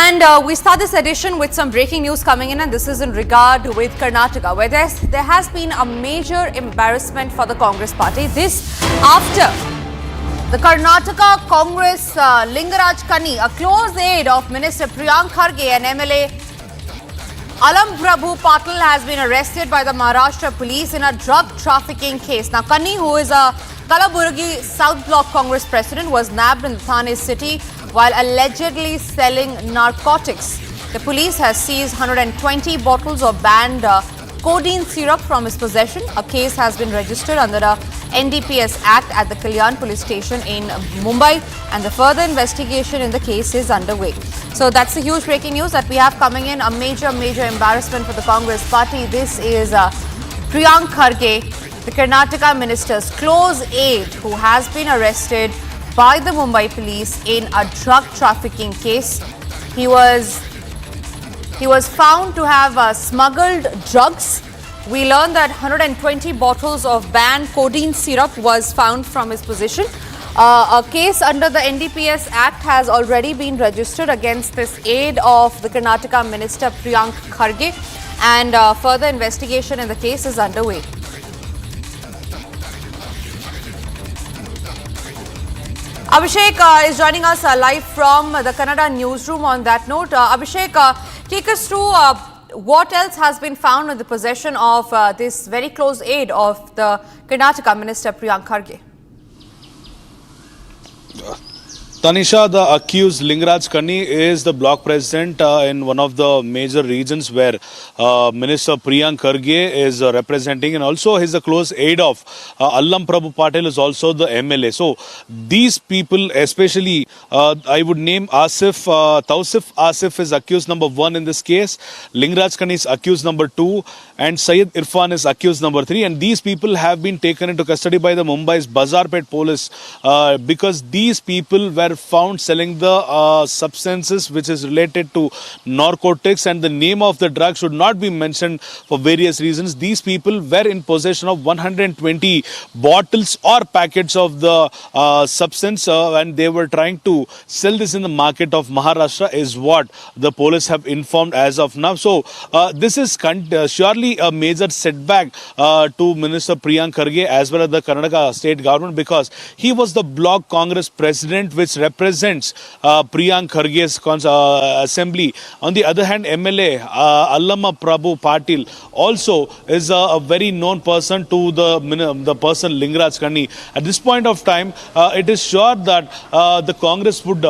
And we start this edition with some breaking news coming in, and this is in regard with Karnataka, where there has been a major embarrassment for the Congress party. This after the Karnataka Congress Lingaraj Kanni, a close aide of Minister Priyank Kharge and MLA Allam Prabhu Patil, has been arrested by the Maharashtra police in a drug trafficking case. Now, Kanni, who is a Kalaburgi South Block Congress president, was nabbed in Thane city while allegedly selling narcotics. The police has seized 120 bottles of banned codeine syrup from his possession. A case has been registered under the NDPS Act at the Kalyan police station in Mumbai, and the further investigation in the case is underway. So that's the huge breaking news that we have coming in. A major embarrassment for the Congress party. This is Priyank Kharge, the Karnataka minister's close aide, who has been arrested by the Mumbai police in a drug trafficking case. He was found to have smuggled drugs. We learned that 120 bottles of banned codeine syrup was found from his possession. A case under the NDPS Act has already been registered against this aide of the Karnataka minister Priyank Kharge, and further investigation in the case is underway. Abhishek is joining us live from the Kannada newsroom. On that note, Abhishek, take us through what else has been found in the possession of this very close aide of the Karnataka minister Priyank Kharge. Tanisha, the accused Lingaraj Kanni is the block president in one of the major regions where Minister Priyank Kharge is representing, and also he's a close aide of Allam Prabhu Patil is also the MLA. So these people, especially I would name Tausif Asif is accused number 1 in this case, Lingaraj Kanni is accused number 2, and Syed Irfan is accused number 3, and these people have been taken into custody by the Mumbai's Bazarpet police because these people were found selling the substances which is related to narcotics, and the name of the drug should not be mentioned for various reasons. These people were in possession of 120 bottles or packets of the substance and they were trying to sell this in the market of Maharashtra is what the police have informed as of now. So this is surely a major setback to Minister Priyank Kharge as well as the Karnataka state government, because he was the block Congress president which represents Priyank Kharge's assembly. On the other hand, MLA Allam Prabhu Patil also is a very known person to the person Lingaraj Kanni. At this point of time, it is sure that the Congress would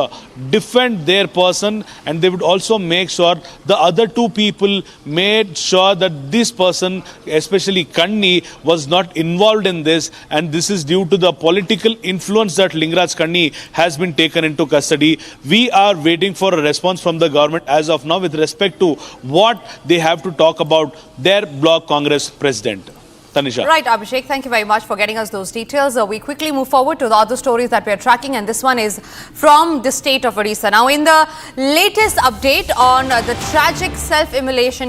defend their person, and they would also make sure the other two people made sure that this person, especially Kanni, was not involved in this, and this is due to the political influence that Lingaraj Kanni has been taken into custody. We are waiting for a response from the government as of now with respect to what they have to talk about their block Congress president. Tanisha. Right, Abhishek, thank you very much for getting us those details. We quickly move forward to the other stories that we are tracking, and this one is from the state of Odisha. Now, in the latest update on the tragic self-immolation